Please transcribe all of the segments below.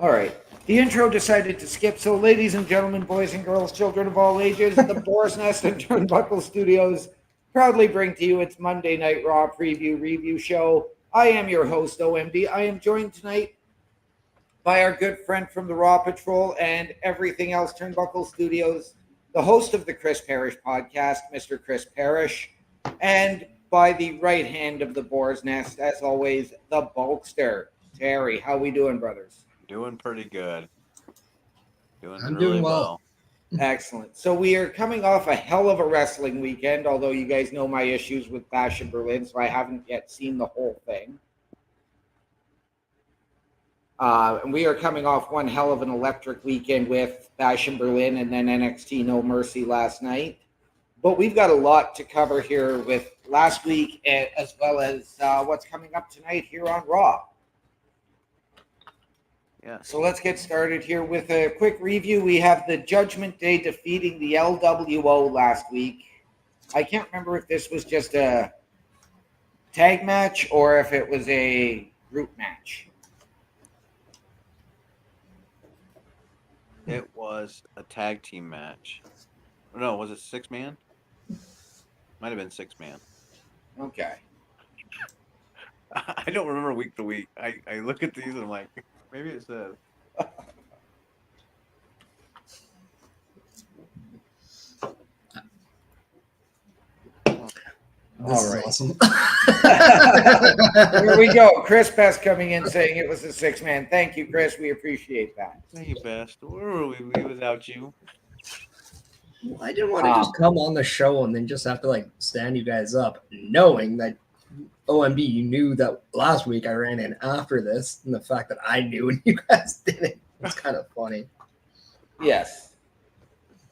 All right. The intro decided to skip, so ladies and gentlemen, boys and girls, children of all ages, the Boar's Nest and Turnbuckle Studios proudly bring to you its Monday Night Raw preview review show. I am your host, OMD. I am joined tonight by our good friend from the Raw Patrol and everything else Turnbuckle Studios, the host of the Chris Parrish podcast, Mr. Chris Parrish, and by the right hand of the Boar's Nest, as always, the Bulkster, Terry. How we doing, brothers? Doing pretty good. I'm doing well. Excellent. So we are coming off a hell of a wrestling weekend, although you guys know my issues with Bash in Berlin, so I haven't yet seen the whole thing. And we are coming off one hell of an electric weekend with Bash in Berlin and then NXT No Mercy last night. But we've got a lot to cover here with last week, as well as what's coming up tonight here on Raw. Yeah. So let's get started here with a quick review. We have the Judgment Day defeating the LWO last week. I can't remember if this was just a tag match or if it was a group match. It was a tag team match. No, was it 6-man? Might have been 6-man. Okay. I don't remember week to week. I look at these and I'm like, maybe it says. This is awesome. Here we go. Chris Best coming in saying it was a 6-man. Thank you, Chris. We appreciate that. Thank you, Best. Where were we without you? I didn't want to just come on the show and then just have to stand you guys up, knowing that OMB, you knew that last week I ran in after this, and the fact that I knew and you guys didn't. It's kind of funny. Yes.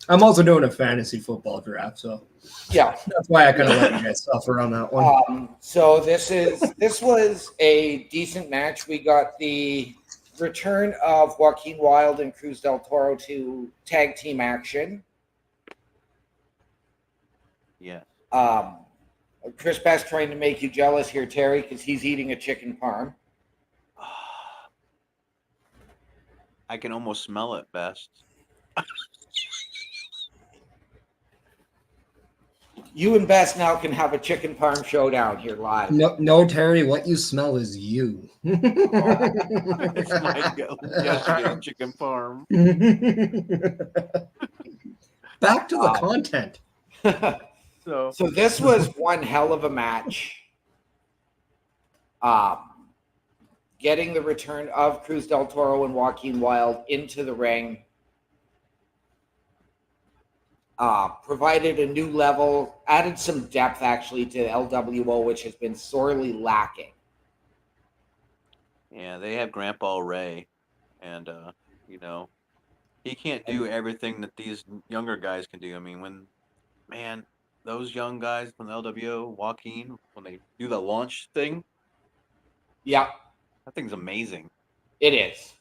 I'm also doing a fantasy football draft, so yeah, that's why I kind of let you guys suffer on that one. So this was a decent match. We got the return of Joaquin Wilde and Cruz del Toro to tag team action. Yeah. Chris Best trying to make you jealous here, Terry, because he's eating a chicken parm. I can almost smell it, Best. You and Best now can have a chicken parm showdown here live. No, Terry, what you smell is you. It's like yesterday chicken parm. Back to the content. So this was one hell of a match. Getting the return of Cruz del Toro and Joaquin Wilde into the ring provided a new level, added some depth actually to LWO, which has been sorely lacking. Yeah, they have Grandpa Ray, and he can't do everything that these younger guys can do. I mean, those young guys from the LWO, Joaquin, when they do the launch thing, yeah, that thing's amazing. It is.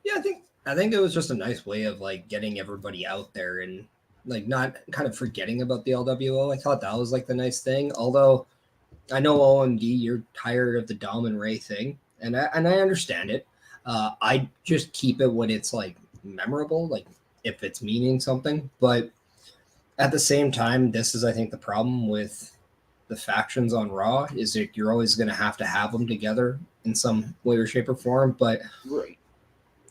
Yeah, I think it was just a nice way of getting everybody out there and not kind of forgetting about the LWO. I thought that was the nice thing. Although I know OMD, you're tired of the Dom and Ray thing, and I understand it. I just keep it when it's memorable, if it's meaning something. But at the same time, this is I think the problem with the factions on Raw is that you're always going to have them together in some way or shape or form. But right.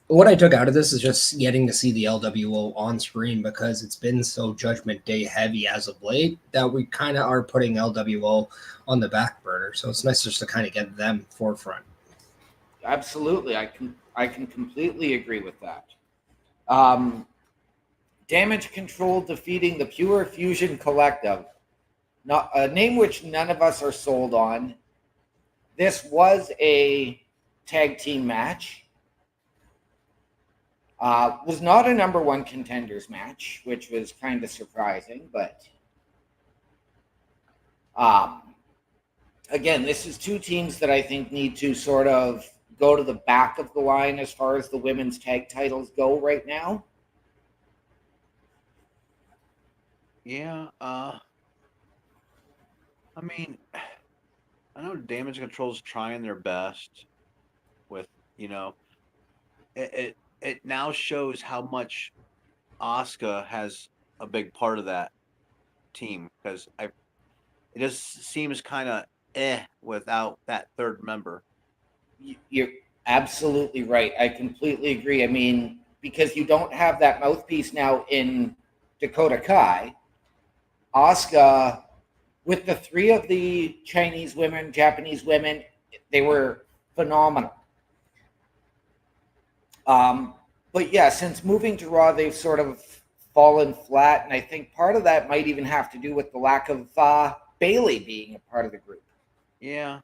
What I took out of this is just getting to see the LWO on screen, because it's been so Judgment Day heavy as of late that we kind of are putting LWO on the back burner. So it's nice just to kind of get them forefront. Absolutely. I can completely agree with that. Damage Control defeating the Pure Fusion Collective. Not a name which none of us are sold on. This was a tag team match. Was not a number one contenders match, which was kind of surprising, but again, this is two teams that I think need to sort of go to the back of the line as far as the women's tag titles go right now. Yeah, I mean, I know Damage Control's trying their best with you know, it now shows how much Asuka has a big part of that team because it just seems kind of without that third member. You're absolutely right. I completely agree. I mean, because you don't have that mouthpiece now in Dakota Kai, Asuka, with the three of the Chinese women, Japanese women, they were phenomenal. Um, but yeah, since moving to Raw, they've sort of fallen flat, and I think part of that might even have to do with the lack of Bailey being a part of the group. Yeah,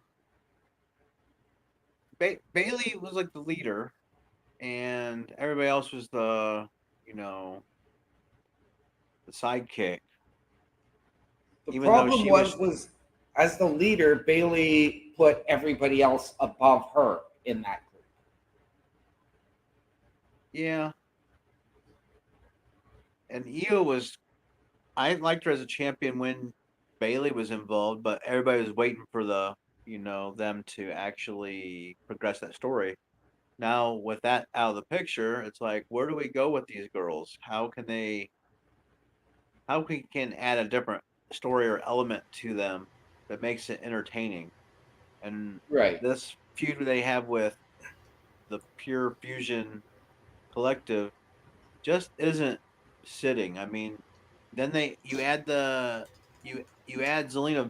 Bailey was like the leader, and everybody else was you know, the sidekick. The Even though problem she was, was as the leader, Bailey put everybody else above her in that group. yeah, and Io was. I liked her as a champion when Bailey was involved, but everybody was waiting for them to actually progress that story. Now with that out of the picture, it's like, where do we go with these girls? How we can add a different story or element to them that makes it entertaining? And Right. this feud they have with the Pure Fusion Collective just isn't sitting. I mean, then you add Zelina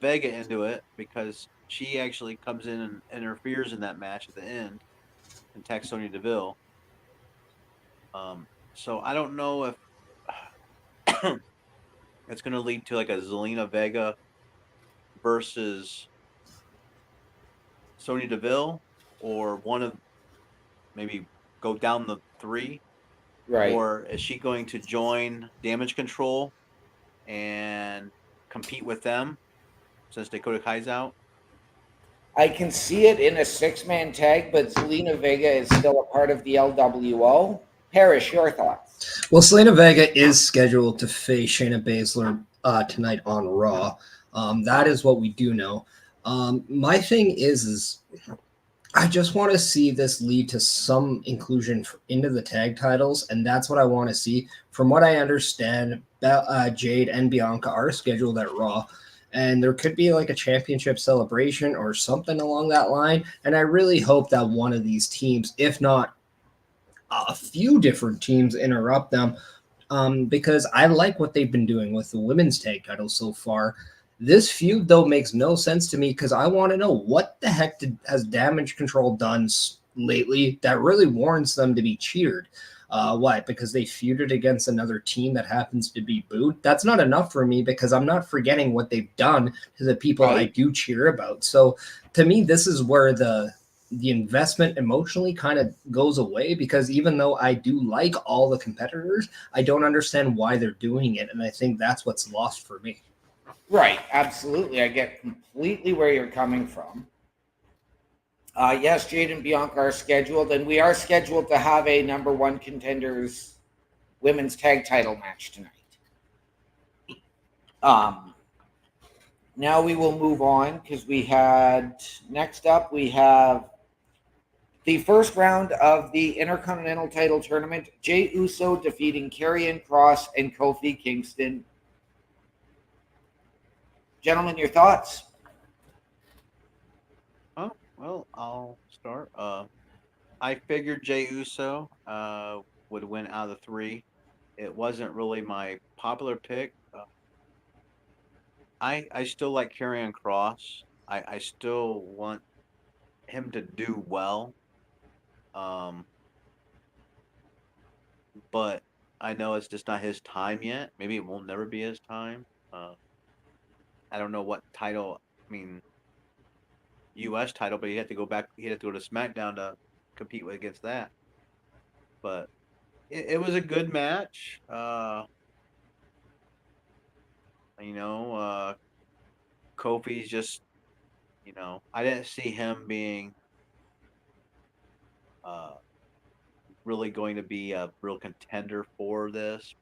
Vega into it because she actually comes in and interferes in that match at the end and attacks Sonya Deville. So I don't know if it's going to lead to like a Zelina Vega versus Sonya Deville, or one of maybe go down the three, Right. or is she going to join Damage Control and compete with them since Dakota Kai's out? I can see it in a six-man tag, but Zelina Vega is still a part of the LWO. Parrish, your thoughts? Well, Selena Vega is scheduled to face Shayna Baszler tonight on Raw. That is what we do know. My thing is I just want to see this lead to some inclusion into the tag titles, and that's what I want to see. From what I understand, Jade and Bianca are scheduled at Raw, and there could be like a championship celebration or something along that line. And I really hope that one of these teams, if not a few different teams, interrupt them, because I like what they've been doing with the women's tag titles so far. This feud, though, makes no sense to me because I want to know what the heck has Damage Control done lately that really warrants them to be cheered. What? Because they feuded against another team that happens to be booed? That's not enough for me because I'm not forgetting what they've done to the people I Right. do cheer about. So to me, this is where the investment emotionally kind of goes away because even though I do like all the competitors, I don't understand why they're doing it. And I think that's what's lost for me. Right. Absolutely. I get completely where you're coming from. Yes, Jade and Bianca are scheduled, and we are scheduled to have a number one contenders women's tag title match tonight. Um, Now we will move on because next up we have the first round of the Intercontinental title tournament. Jey Uso defeating Karrion Kross and Kofi Kingston. Gentlemen, your thoughts? Oh, well, I'll start. I figured Jey Uso would win out of the three. It wasn't really my popular pick. I still like Karrion Cross. I still want him to do well. Um, but I know it's just not his time yet. Maybe it will never be his time. I don't know what title. I mean, U.S. title, but he had to go back. He had to go to SmackDown to compete against that. But it was a good match. You know, Kofi's just, I didn't see him being uh, really going to be a real contender for this.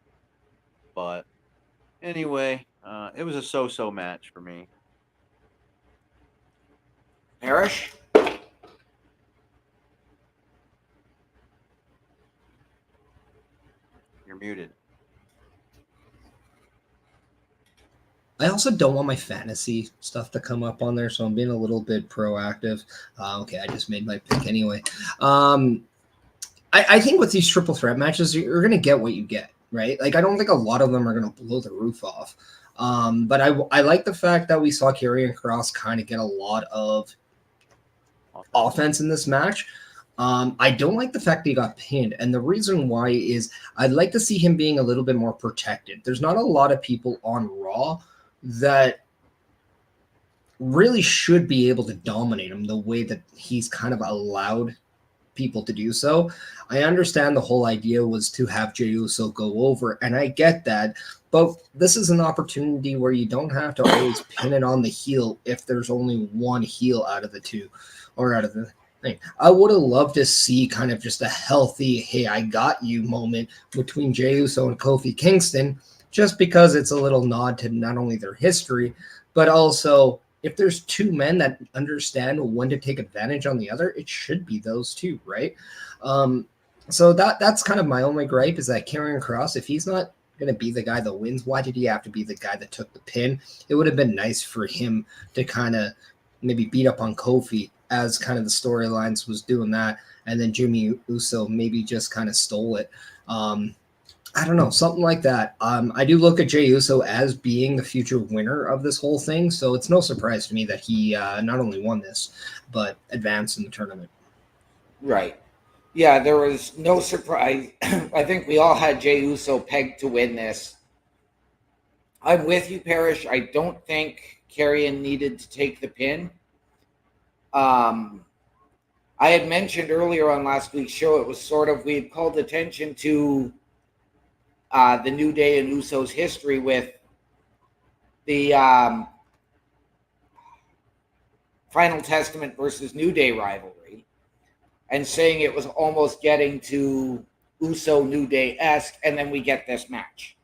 But anyway, it was a so-so match for me. Parrish? You're muted. I also don't want my fantasy stuff to come up on there, so I'm being a little bit proactive. Okay, I just made my pick anyway. I think with these triple threat matches, you're going to get what you get, right? Like, I don't think a lot of them are going to blow the roof off. But I like the fact that we saw Karrion Kross kind of get a lot of offense in this match. I don't like the fact that he got pinned. And the reason why is I'd like to see him being a little bit more protected. There's not a lot of people on Raw that really should be able to dominate him the way that he's kind of allowed people to do so. I understand the whole idea was to have Jey Uso go over, and I get that, but this is an opportunity where you don't have to always pin it on the heel if there's only one heel out of the two, or out of the thing. I would have loved to see kind of just a healthy, hey, I got you moment between Jey Uso and Kofi Kingston, just because it's a little nod to not only their history, but also if there's two men that understand when to take advantage on the other, it should be those two, right? So that's kind of my only gripe is that Karrion Kross, if he's not going to be the guy that wins, why did he have to be the guy that took the pin? It would have been nice for him to kind of maybe beat up on Kofi as kind of the storylines was doing that, and then Jimmy Uso maybe just kind of stole it. I don't know, something like that. I do look at Jey Uso as being the future winner of this whole thing, so it's no surprise to me that he not only won this, but advanced in the tournament. Right. Yeah, there was no surprise. I think we all had Jey Uso pegged to win this. I'm with you, Parrish. I don't think Karrion needed to take the pin. I had mentioned earlier on last week's show, it was sort of, we had called attention to the New Day and Usos history with the Final Testament versus New Day rivalry, and saying it was almost getting to Uso New Day-esque, and then we get this match.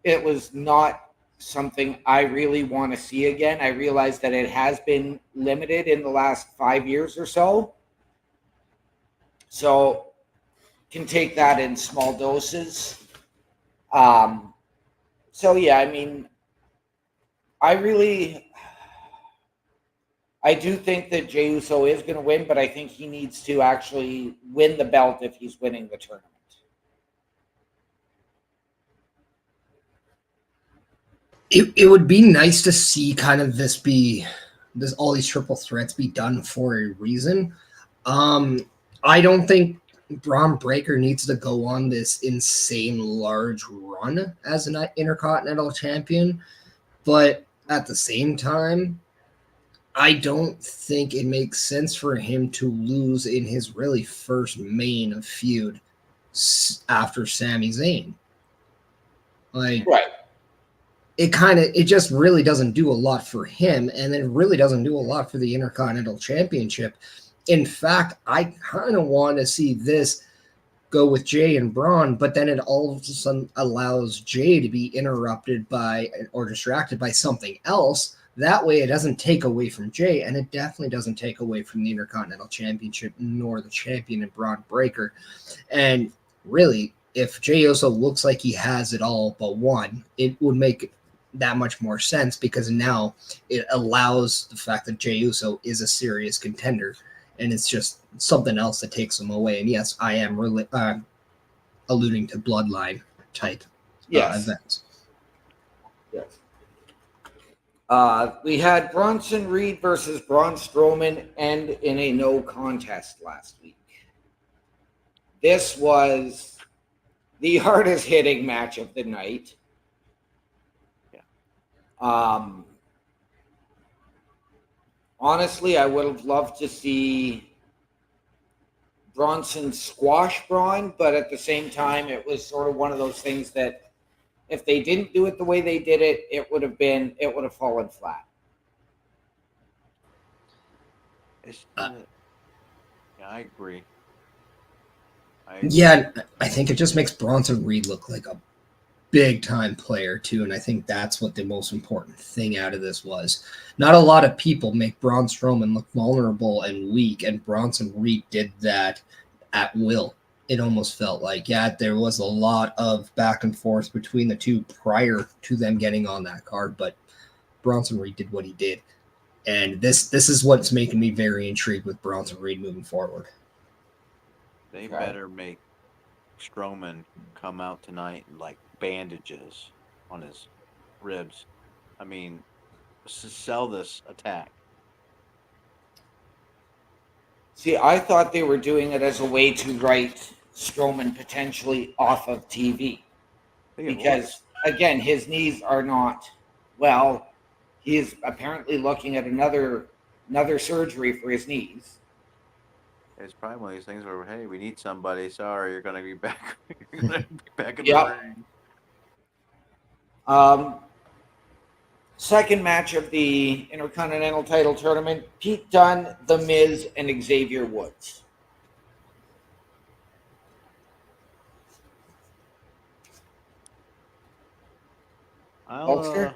It was not something I really want to see again. I realize that it has been limited in the last 5 years or so. So can take that in small doses. So yeah, I mean, I do think that Jey Uso is going to win, but I think he needs to actually win the belt if he's winning the tournament. It would be nice to see kind of all these triple threats be done for a reason. I don't think Braun Breaker needs to go on this insane large run as an Intercontinental Champion, but at the same time, I don't think it makes sense for him to lose in his really first main feud after Sami Zayn. Like, right. It just really doesn't do a lot for him, and it really doesn't do a lot for the Intercontinental Championship. In fact, I kind of want to see this go with Jey and Braun, but then it all of a sudden allows Jey to be interrupted by or distracted by something else. That way it doesn't take away from Jey, and it definitely doesn't take away from the Intercontinental Championship nor the champion in Braun Breaker. And really, if Jey Uso looks like he has it all but one, it would make that much more sense because now it allows the fact that Jey Uso is a serious contender, and it's just something else that takes him away. And yes, I am really alluding to bloodline type events. Yes. We had Bronson Reed versus Braun Strowman end in a no contest last week. This was the hardest hitting match of the night. Honestly, I would have loved to see Bronson squash Braun, but at the same time, it was sort of one of those things that if they didn't do it the way they did it, it would have fallen flat. Yeah, I agree. Yeah, I think it just makes Bronson Reed look like a big time player too, and I think that's what the most important thing out of this was. Not a lot of people make Braun Strowman look vulnerable and weak, and Bronson Reed did that at will. it almost felt like, yeah, there was a lot of back and forth between the two prior to them getting on that card, but Bronson Reed did what he did. And this is what's making me very intrigued with Bronson Reed moving forward. They Okay. better make Strowman come out tonight like bandages on his ribs. I mean, sell this attack. See, I thought they were doing it as a way to write Strowman potentially off of TV I think it works. because, again, his knees are not well. He is apparently looking at another surgery for his knees. It's probably one of these things where, hey, we need somebody. Sorry, you're gonna be back. You're gonna be back in the Yep. ring. Um, Second match of the Intercontinental title tournament: Pete Dunne, The Miz, and Xavier Woods. I'll Hulkster?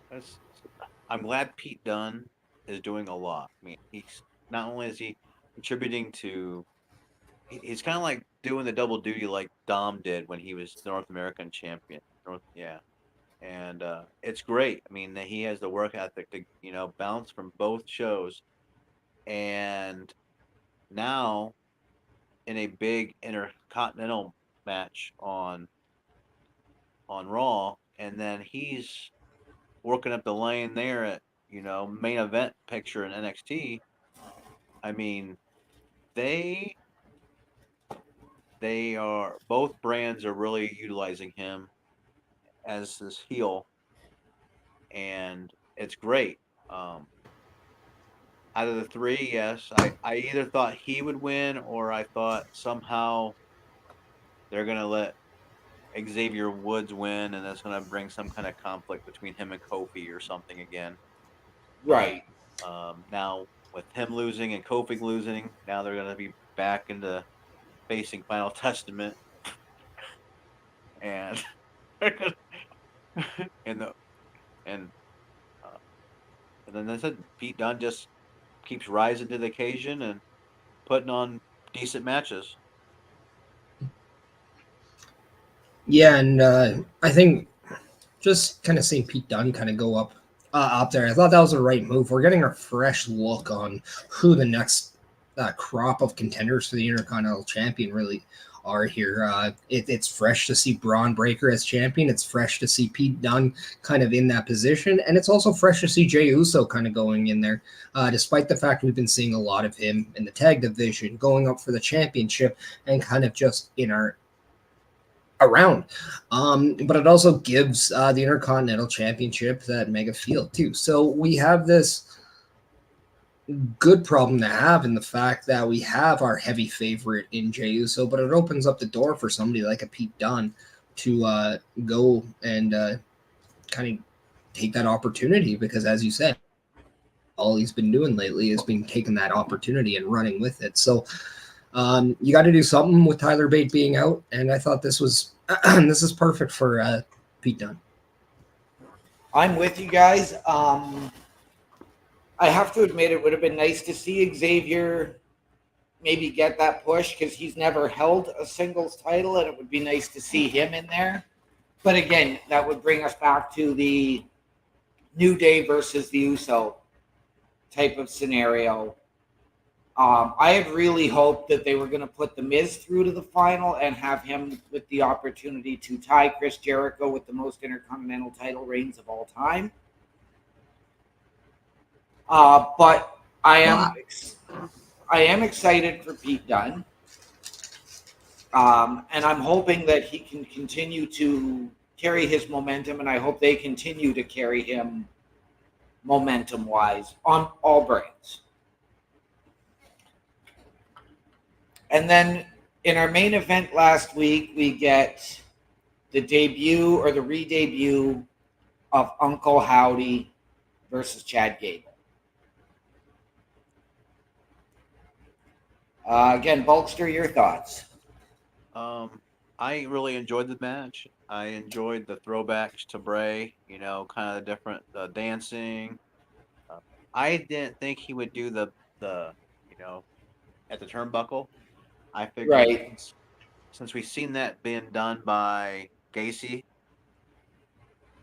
that's, I'm glad Pete Dunne is doing a lot. I mean, he's not only is he contributing to, he's kind of like doing the double duty like Dom did when he was North American champion. Yeah, and it's great. I mean, that he has the work ethic to bounce from both shows, and now in a big intercontinental match on Raw, and then he's working up the lane there at main event picture in NXT. I mean, they are both brands are really utilizing him as this heel, and it's great. Um, Out of the three, yes, I either thought he would win or I thought somehow they're gonna let Xavier Woods win, and that's gonna bring some kind of conflict between him and Kofi or something again. But Right. now with him losing and Kofi losing, now they're gonna be back into facing Final Testament, and and the and uh, and then I said Pete Dunne just keeps rising to the occasion and putting on decent matches. Yeah, and I think just kind of seeing Pete Dunne kind of go up there, I thought that was the right move. We're getting a fresh look on who the next crop of contenders for the Intercontinental Champion really are here. It's fresh to see Braun Breaker as champion. It's fresh to see Pete Dunne kind of in that position, and it's also fresh to see Jey Uso kind of going in there. Despite the fact we've been seeing a lot of him in the tag division, going up for the championship, and kind of just in our around. But it also gives the Intercontinental Championship that mega feel too. So we have this good problem to have in the fact that we have our heavy favorite in Jey Uso, but it opens up the door for somebody like a Pete Dunne to go and kind of take that opportunity because, as you said, all he's been doing lately has been taking that opportunity and running with it. So you got to do something with Tyler Bate being out, and I thought this was this is perfect for Pete Dunne. I'm with you guys. I have to admit, it would have been nice to see Xavier maybe get that push because he's never held a singles title, and it would be nice to see him in there. But again, that would bring us back to the New Day versus the Uso type of scenario. I had really hoped that they were going to put The Miz through to the final and have him with the opportunity to tie Chris Jericho with the most Intercontinental title reigns of all time. But I am excited for Pete Dunne, and I'm hoping that he can continue to carry his momentum, and I hope they continue to carry him momentum-wise on all brands. And then in our main event last week, we get the debut or the re-debut of Uncle Howdy versus Chad Gable. Again, Bulkster, your thoughts? I really enjoyed the match. I enjoyed the throwbacks to Bray. Kind of different dancing. Uh, I didn't think he would do the you know at the turnbuckle. I figured Right. since we've seen that being done by Gacy,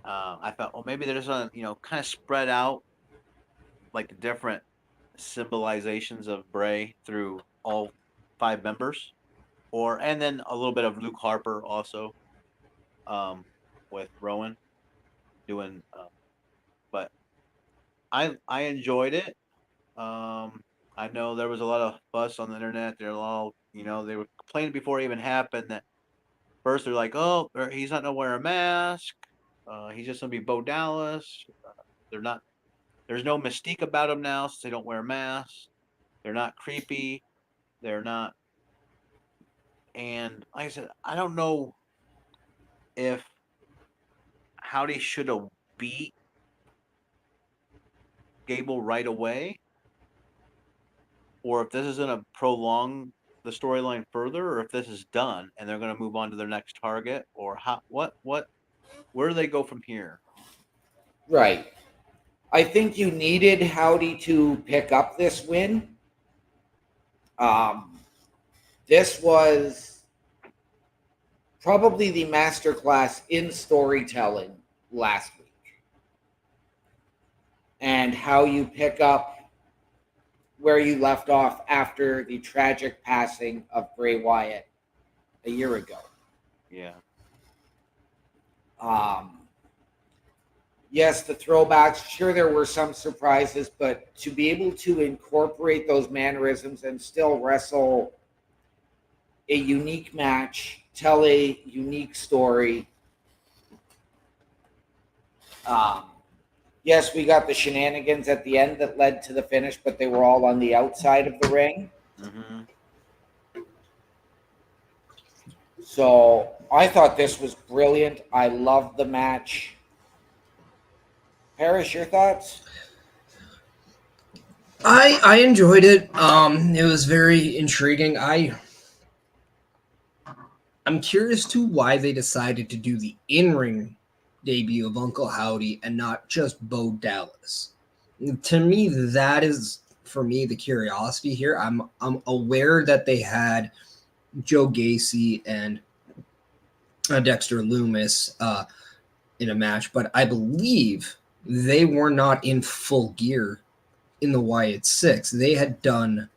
I thought, well, maybe they're just gonna, kind of spread out like the different symbolizations of Bray through all 5 members, and then a little bit of Luke Harper also, with Rowan doing, but I enjoyed it. I know there was a lot of fuss on the internet. They're all, they were complaining before it even happened that first they're like, oh, he's not gonna wear a mask. He's just gonna be Bo Dallas. They're not. There's no mystique about him now since they don't wear masks. They're not creepy. They're not. And like I said, I don't know if Howdy should have beat Gable right away, or if this is going to prolong the storyline further, or if this is done and they're going to move on to their next target, or where do they go from here? Right. I think you needed Howdy to pick up this win. This was probably the masterclass in storytelling last week, and how you pick up where you left off after the tragic passing of Bray Wyatt a year ago. Yeah. Yes, the throwbacks, sure, there were some surprises, but to be able to incorporate those mannerisms and still wrestle a unique match, tell a unique story. Yes, we got the shenanigans at the end that led to the finish, but they were all on the outside of the ring. Mm-hmm. So I thought this was brilliant. I loved the match. Parrish, your thoughts? I enjoyed it. It was very intriguing. I'm curious to why they decided to do the in-ring debut of Uncle Howdy and not just Bo Dallas. To me, that is for me the curiosity here. I'm aware that they had Joe Gacy and Dexter Loomis in a match, but I believe they were not in full gear in the Wyatt Six. They had done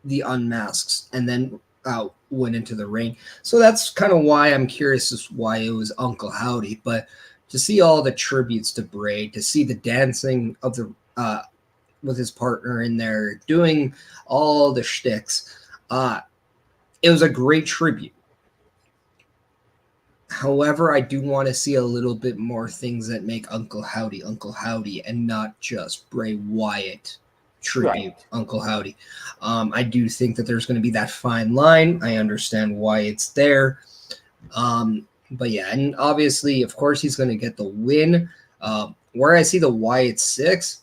the unmasks and then went into the ring. So that's kind of why I'm curious as why it was Uncle Howdy. But to see all the tributes to Bray, to see the dancing of the with his partner in there, doing all the shticks, it was a great tribute. However, I do want to see a little bit more things that make Uncle Howdy, and not just Bray Wyatt tribute, Right. Uncle Howdy. I do think that there's going to be that fine line. I understand why it's there. But yeah, and obviously, of course, he's going to get the win. Where I see the Wyatt Six,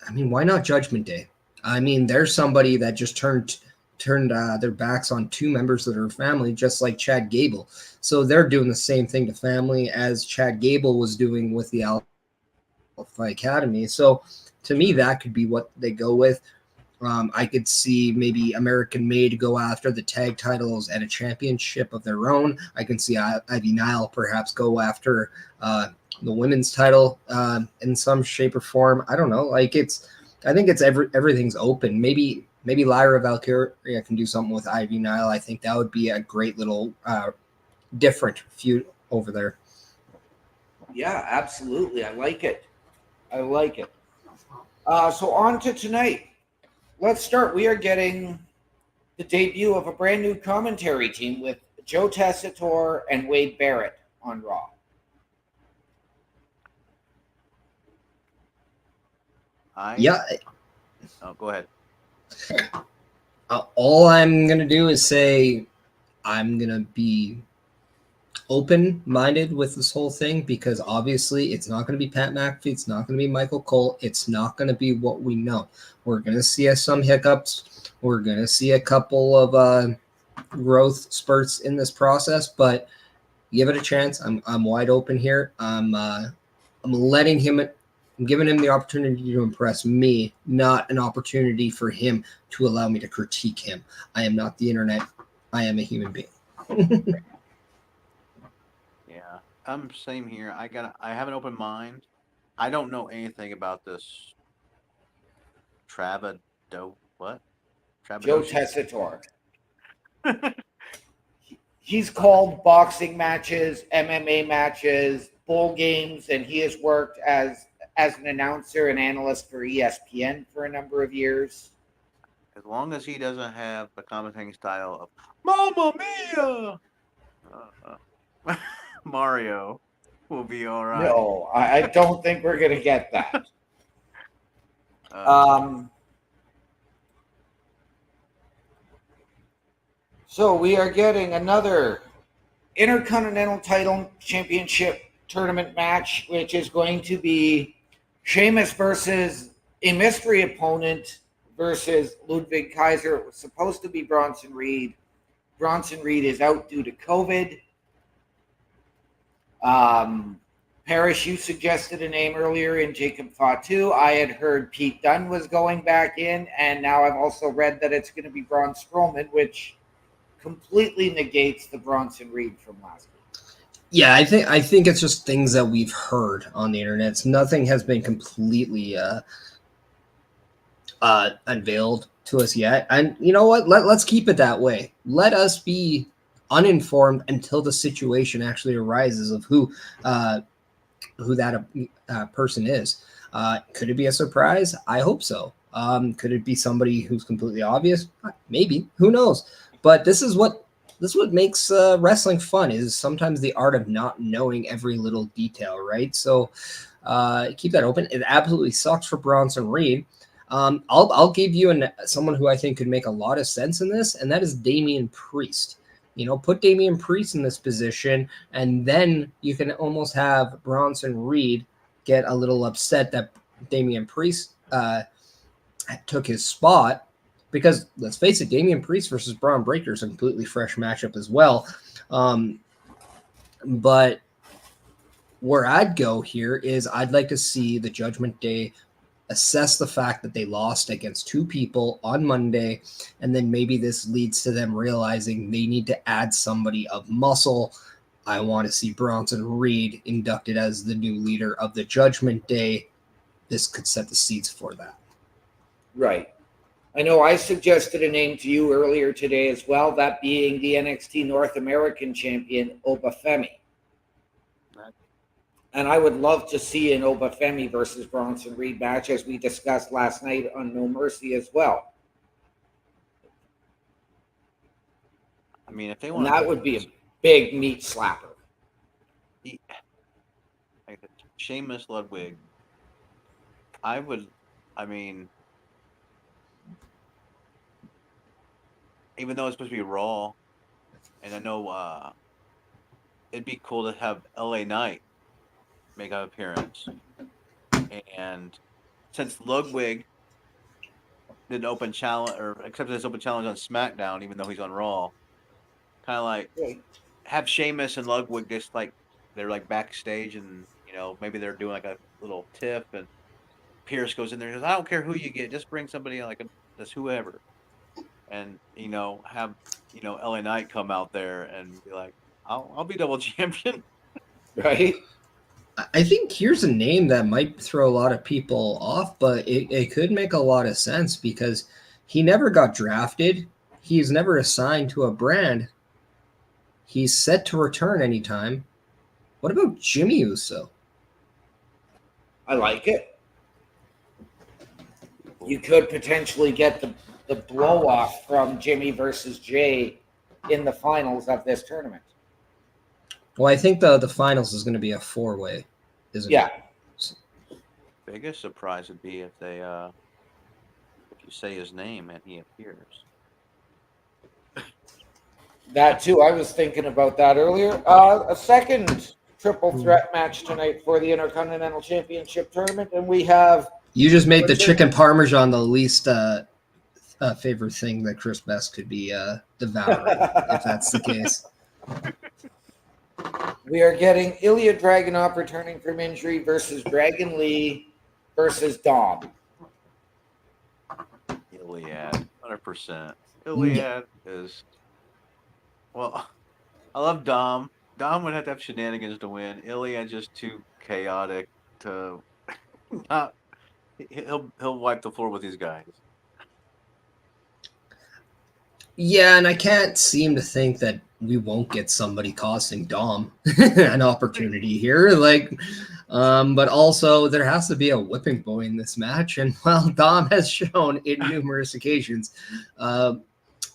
I mean, why not Judgment Day? I mean, there's somebody that just turned their backs on 2 members of their family, just like Chad Gable. So they're doing the same thing to family as Chad Gable was doing with the Alpha Academy. So to me, that could be what they go with. I could see maybe American Made go after the tag titles and a championship of their own. I can see Ivy Nile perhaps go after the women's title in some shape or form. I don't know. I think it's everything's open. Maybe Lyra Valkyria can do something with Ivy Nile. I think that would be a great little different feud over there. Yeah, absolutely. I like it. So on to tonight. Let's start. We are getting the debut of a brand new commentary team with Joe Tessitore and Wade Barrett on Raw. Oh, go ahead. All I'm going to do is say I'm going to be open-minded with this whole thing because obviously it's not going to be Pat McAfee. It's not going to be Michael Cole. It's not going to be what we know. We're going to see some hiccups. We're going to see a couple of growth spurts in this process, but give it a chance. I'm wide open here. I'm letting him. I'm giving him the opportunity to impress me, not an opportunity for him to allow me to critique him. I am not the internet I am a human being. Yeah, I'm same here. I have an open mind. I don't know anything about this Travado what? Joe Travadoshi? Tessitore. He's called boxing matches, MMA matches, bowl games, and he has worked as an announcer and analyst for ESPN for a number of years. As long as he doesn't have the commentating style of "Mamma Mia," Mario will be all right. No, I don't think we're going to get that. Uh, Um, so we are getting another Intercontinental Title Championship tournament match, which is going to be Sheamus versus a mystery opponent versus Ludwig Kaiser. It was supposed to be Bronson Reed. Bronson Reed is out due to COVID. Parrish, you suggested a name earlier in Jacob Fatu. I had heard Pete Dunne was going back in, and now I've also read that it's going to be Braun Strowman, which completely negates the Bronson Reed from last week. Yeah, I think it's just things that we've heard on the internet. Nothing has been completely unveiled to us yet. And you know what? Let's keep it that way. Let us be uninformed until the situation actually arises of who that person is. Could it be a surprise? I hope so. Could it be somebody who's completely obvious? Maybe. Who knows? But this is what makes wrestling fun. Is sometimes the art of not knowing every little detail, right? So keep that open. It absolutely sucks for Bronson Reed. I'll give you someone who I think could make a lot of sense in this, and that is Damian Priest. You know, put Damian Priest in this position, and then you can almost have Bronson Reed get a little upset that Damian Priest took his spot. Because let's face it, Damian Priest versus Braun Breaker is a completely fresh matchup as well. But where I'd go here is I'd like to see the Judgment Day assess the fact that they lost against two people on Monday, and then maybe this leads to them realizing they need to add somebody of muscle. I want to see Bronson Reed inducted as the new leader of the Judgment Day. This could set the seeds for that. Right. I know I suggested a name to you earlier today as well, that being the NXT North American champion, Obafemi. And I would love to see an Obafemi versus Bronson Reed match, as we discussed last night on No Mercy as well. I mean, if they And want that would be a big meat slapper. like Sheamus Ludwig, I mean, even though it's supposed to be Raw, and I know it'd be cool to have LA Knight make an appearance. And since Ludwig did open challenge or accepted his open challenge on SmackDown, even though he's on Raw, kind of like have Sheamus and Ludwig just like they're like backstage, and maybe they're doing like a little tiff, and Pierce goes in there and goes, "I don't care who you get, just bring somebody like that's whoever," and have LA Knight come out there and be like, "I'll be double champion." Right? I think here's a name that might throw a lot of people off, but it could make a lot of sense because he never got drafted. He's never assigned to a brand. He's set to return anytime. What about Jimmy Uso? I like it. You could potentially get the blow off from Jimmy versus Jay in the finals of this tournament. Well, I think the finals is going to be a 4-way, isn't Yeah. it? Biggest surprise would be if you say his name and he appears. That too. I was thinking about that earlier. A second triple threat match tonight for the Intercontinental Championship tournament, and we have. You just made the chicken parmesan the least favorite thing that Chris Best could be devouring, if that's the case. We are getting Ilya Dragunov returning from injury versus Dragon Lee versus Dom. Iliad, 100%. Iliad is Well, I love Dom. Dom would have to have shenanigans to win. Ilya just too chaotic to not. He'll wipe the floor with these guys. Yeah, and I can't seem to think that we won't get somebody costing Dom an opportunity here. But also there has to be a whipping boy in this match, and well, Dom has shown in numerous occasions. Uh,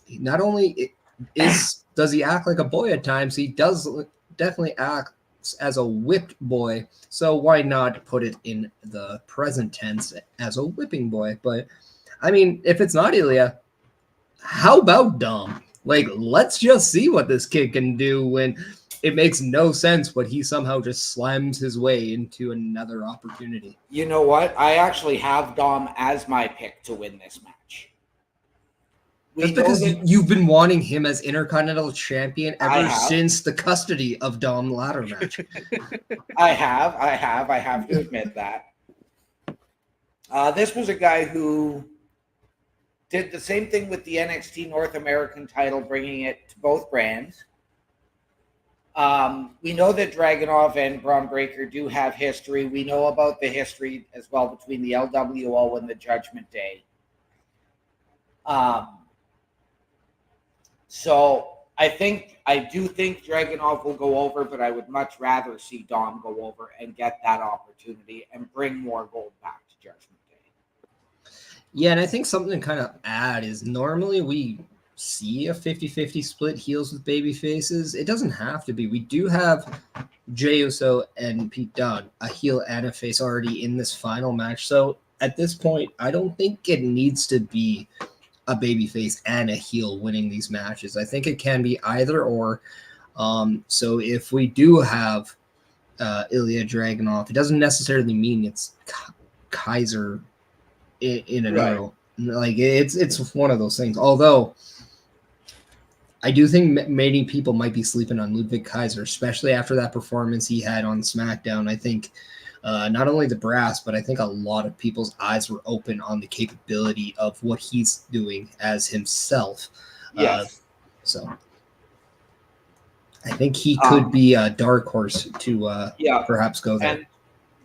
Not only does he act like a boy at times, he does definitely acts as a whipped boy. So why not put it in the present tense as a whipping boy? But I mean, if it's not Ilya, how about Dom? Like, let's just see what this kid can do when it makes no sense, but he somehow just slams his way into another opportunity. You know what? I actually have Dom as my pick to win this match. That's because you've been wanting him as Intercontinental Champion ever since the custody of Dom ladder match. I have to admit that. This was a guy who did the same thing with the NXT North American title, bringing it to both brands. We know that Dragunov and Braun Breaker do have history. We know about the history as well between the LWO and the Judgment Day. So I do think Dragunov will go over, but I would much rather see Dom go over and get that opportunity and bring more gold back to Judgment Day. Yeah, and I think something to kind of add is normally we see a 50-50 split heels with baby faces. It doesn't have to be. We do have Jey Uso and Pete Dunne, a heel and a face already in this final match. So at this point, I don't think it needs to be a babyface and a heel winning these matches. I think it can be either or. So if we do have Ilya Dragunov, it doesn't necessarily mean it's Kaiser in a row. Like it's one of those things. Although I do think many people might be sleeping on Ludwig Kaiser, especially after that performance he had on SmackDown. I think not only the brass, but I think a lot of people's eyes were open on the capability of what he's doing as himself. Yes. So I think he could be a dark horse to perhaps go there. And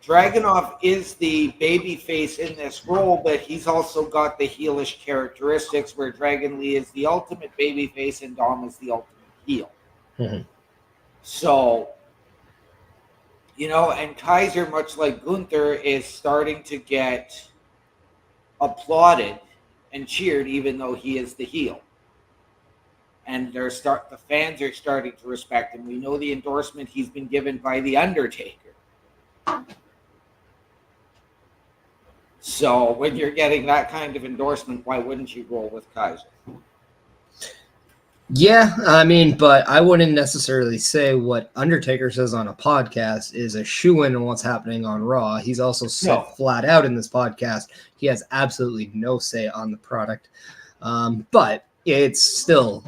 Dragunov is the baby face in this role, but he's also got the heelish characteristics where Dragon Lee is the ultimate baby face and Dom is the ultimate heel. Mm-hmm. So, and Kaiser, much like Gunther, is starting to get applauded and cheered even though he is the heel. And the fans are starting to respect him. We know the endorsement he's been given by The Undertaker. So when you're getting that kind of endorsement, why wouldn't you roll with Kaiser? Yeah, I mean, but I wouldn't necessarily say what Undertaker says on a podcast is a shoo-in on what's happening on Raw. He's also said flat out in this podcast he has absolutely no say on the product. But it's still,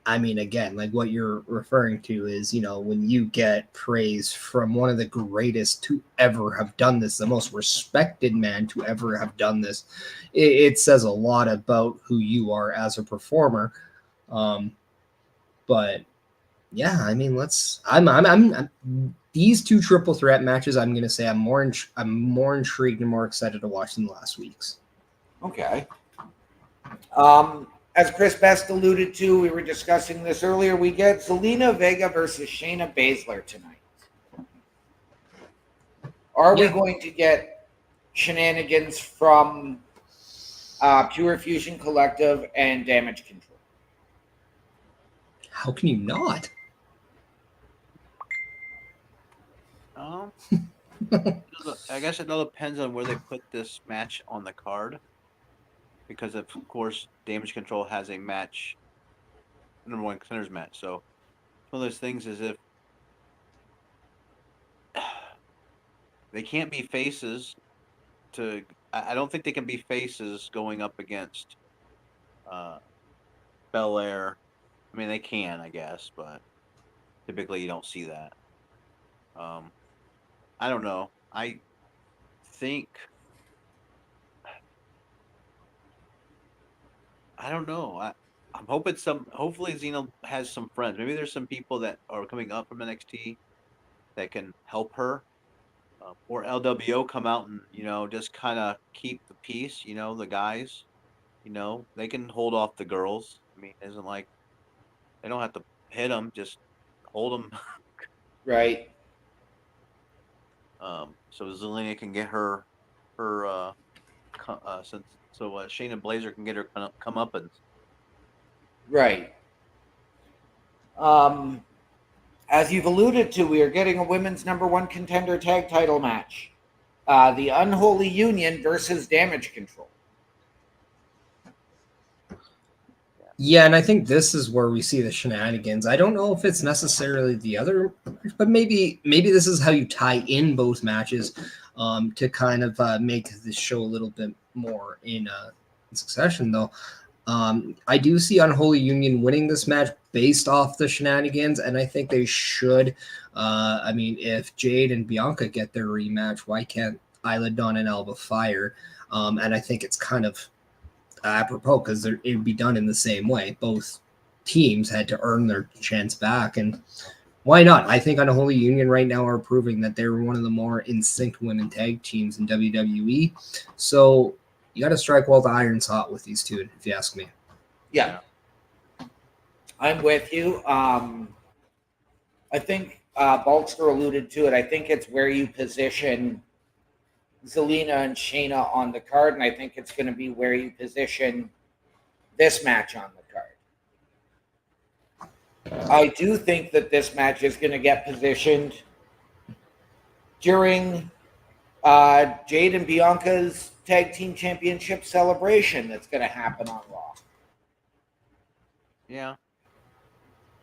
I mean, again, like what you're referring to is, when you get praise from one of the greatest to ever have done this, the most respected man to ever have done this, it says a lot about who you are as a performer. But yeah, I mean, I'm these two triple threat matches. I'm going to say I'm more intrigued and more excited to watch than last week's. Okay. As Chris Best alluded to, we were discussing this earlier. We get Zelina Vega versus Shayna Baszler tonight. Are we going to get shenanigans from Pure Fusion Collective and Damage Control? How can you not? I guess it all depends on where they put this match on the card. Because, of course, Damage Control has a match, number one contenders match. So, one of those things is if they can't be faces I don't think they can be faces going up against Belair. I mean, they can, I guess, but typically you don't see that. I don't know. I don't know. I'm hoping hopefully Xena has some friends. Maybe there's some people that are coming up from NXT that can help her. Or LWO come out and, just kind of keep the peace, the guys, they can hold off the girls. I mean, it isn't like they don't have to hit them, just hold them. Right. So Zelina can get her since so Shayna Blazer can get her comeuppance. Right. Um, as you've alluded to, we are getting a women's number one contender tag title match. The Unholy Union versus Damage Control. Yeah, and I think this is where we see the shenanigans. I don't know if it's necessarily the other, but maybe this is how you tie in both matches to kind of make this show a little bit more in succession. Though I do see Unholy Union winning this match based off the shenanigans, and I think they should. I mean, if Jade and Bianca get their rematch, why can't Isla Dawn and Alba Fire? And I think it's kind of apropos because it would be done in the same way. Both teams had to earn their chance back, and why not? I think Unholy Union right now are proving that they're one of the more in sync women tag teams in WWE. So you got to strike while the iron's hot with these two, if you ask me. Yeah. I'm with you. I think Bulkster alluded to it. I think it's where you position Zelina and Shayna on the card, and I think it's going to be where you position this match on the card. I do think that this match is going to get positioned during Jade and Bianca's Tag Team Championship celebration that's going to happen on Raw. Yeah,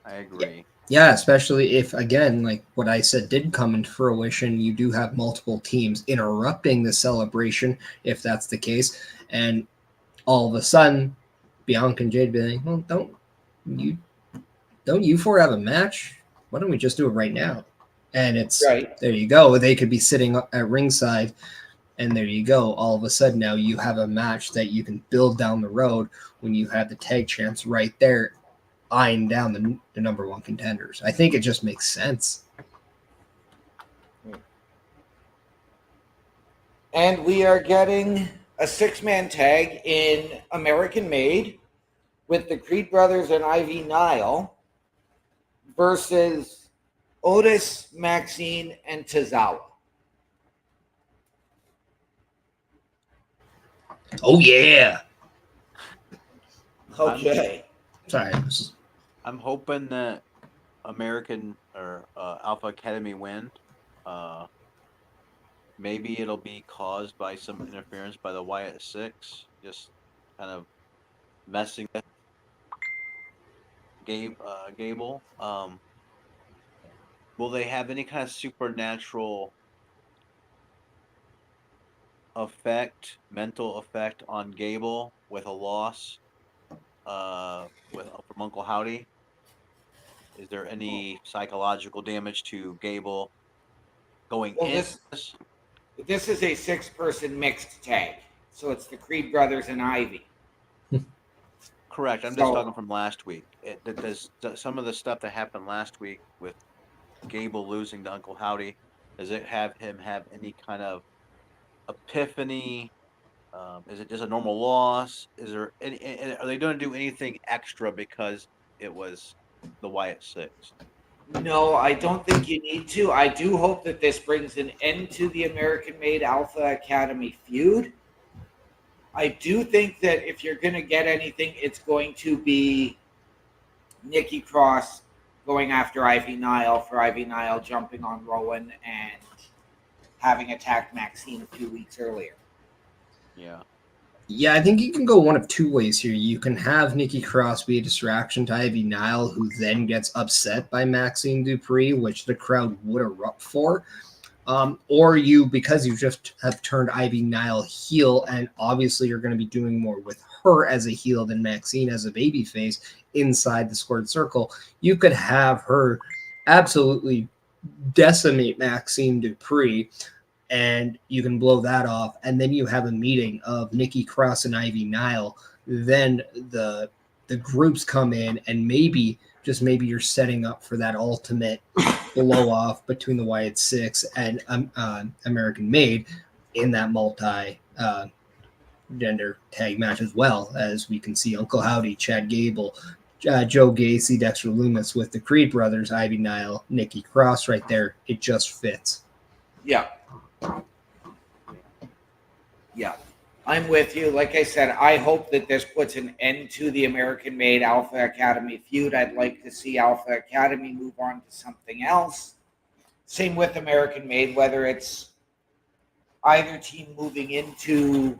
I agree. Yeah, especially if, again, like what I said did come into fruition, you do have multiple teams interrupting the celebration, if that's the case. And all of a sudden, Bianca and Jade be like, well, don't you four have a match? Why don't we just do it right now? And it's right. There you go. They could be sitting at ringside, and there you go. All of a sudden now you have a match that you can build down the road when you have the tag champs right there eyeing down the number one contenders. I think it just makes sense. And we are getting a 6-man tag in American Made with the Creed brothers and Ivy Nile versus Otis, Maxine, and Tozawa. Oh, yeah. Okay. Sorry. I'm hoping that American or Alpha Academy win. Maybe it'll be caused by some interference by the Wyatt Six, just kind of messing with Gable. Will they have any kind of supernatural effect, mental effect on Gable with a loss from Uncle Howdy? Is there any psychological damage to Gable going Well, in? this is a 6-person mixed tag, so it's the Creed brothers and Ivy. Correct. I'm just talking from last week. Does some of the stuff that happened last week with Gable losing to Uncle Howdy, does it have him have any kind of epiphany? Is it just a normal loss? Is there are they going to do anything extra because it was the Wyatt Six? No, I don't think you need to. I do hope that this brings an end to the American Made Alpha Academy feud. I do think that if you're going to get anything, it's going to be Nikki Cross going after Ivy Nile for Ivy Nile jumping on Rowan and having attacked Maxine a few weeks earlier. Yeah. Yeah, I think you can go one of two ways here. You can have Nikki Cross be a distraction to Ivy Nile, who then gets upset by Maxine Dupree, which the crowd would erupt for. Or you, because you just have turned Ivy Nile heel, and obviously you're going to be doing more with her as a heel than Maxine as a babyface inside the squared circle, you could have her absolutely decimate Maxine Dupree, and you can blow that off. And then you have a meeting of Nikki Cross and Ivy Nile. Then the the groups come in, and maybe, just maybe, you're setting up for that ultimate blow off between the Wyatt Six and American Made in that multi gender tag match, as well as we can see Uncle Howdy, Chad Gable, Joe Gacy, Dexter Loomis with the Creed brothers, Ivy Nile, Nikki Cross right there. It just fits. Yeah. Yeah. I'm with you. Like I said, I hope that this puts an end to the American Made Alpha Academy feud. I'd like to see Alpha Academy move on to something else. Same with American Made, whether it's either team moving into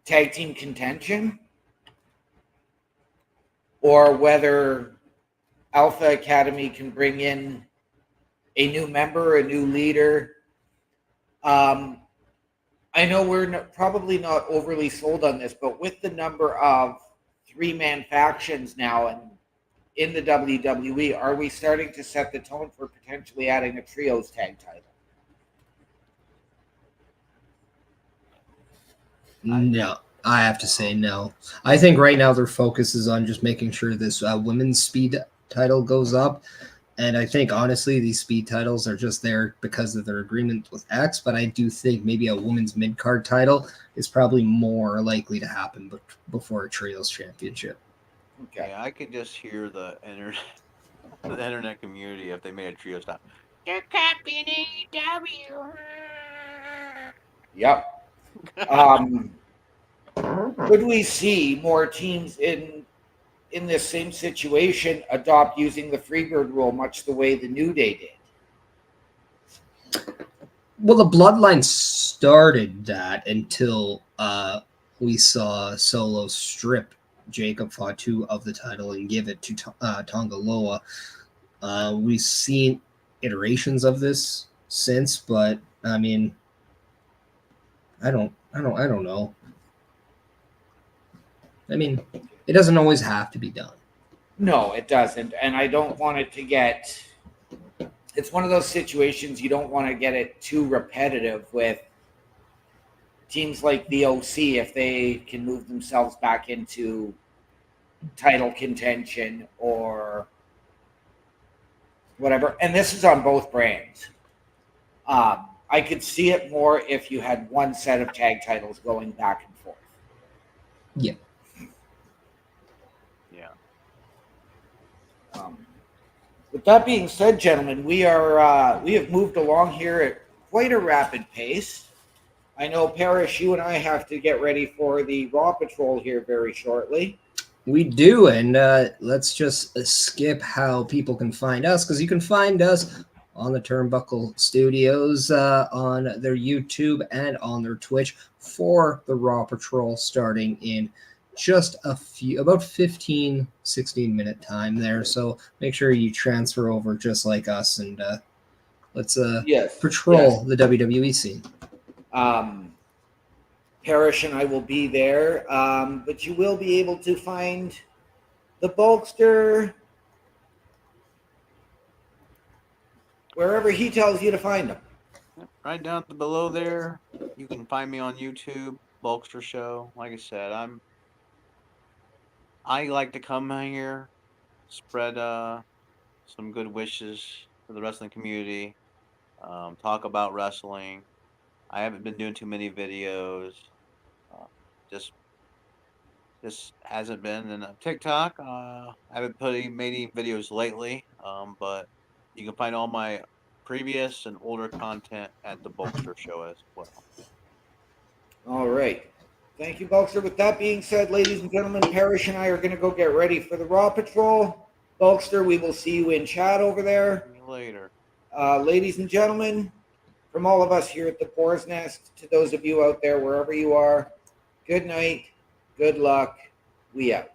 tag team contention or whether Alpha Academy can bring in a new member, a new leader. I know we're probably not overly sold on this, but with the number of three-man factions now in the WWE, are we starting to set the tone for potentially adding a trios tag title? No, I have to say no. I think right now their focus is on just making sure this women's speed title goes up. And I think, honestly, these speed titles are just there because of their agreement with X. But I do think maybe a women's mid-card title is probably more likely to happen before a trios championship. Okay. Yeah, I could just hear the internet community if they made a trio style. They're copying AEW. Yep. Could we see more teams in this same situation adopt using the Freebird rule, much the way the New Day did? Well, the Bloodline started that until we saw Solo strip Jacob Fatu of the title and give it to Tonga Loa. We've seen iterations of this since, but I mean, I don't know. I mean, it doesn't always have to be done. No, it doesn't. And I don't want it to get... It's one of those situations you don't want to get it too repetitive with teams like the OC if they can move themselves back into title contention or whatever. And this is on both brands. I could see it more if you had one set of tag titles going back and forth. Yeah. Yeah. With that being said, gentlemen, we have moved along here at quite a rapid pace. I know, Parrish, you and I have to get ready for the Raw Patrol here very shortly. We do, and let's just skip how people can find us, because you can find us on the Turnbuckle Studios, on their YouTube and on their Twitch for the Raw Patrol, starting in just about 15, 16-minute time there. So make sure you transfer over just like us, and let's patrol the WWE scene. Parrish and I will be there, but you will be able to find the Bulkster wherever he tells you to find them. Right down below there, you can find me on YouTube, Bulkster Show. Like I said, I like to come here, spread some good wishes for the wrestling community, talk about wrestling. I haven't been doing too many videos. Just hasn't been in TikTok. I haven't made any videos lately, but you can find all my previous and older content at the Bulkster Show as well. All right. Thank you, Bulkster. With that being said, ladies and gentlemen, Parrish and I are going to go get ready for the Raw Patrol. Bulkster, we will see you in chat over there. See you later. Ladies and gentlemen, from all of us here at the Boar's Nest, to those of you out there, wherever you are, good night, good luck, we out.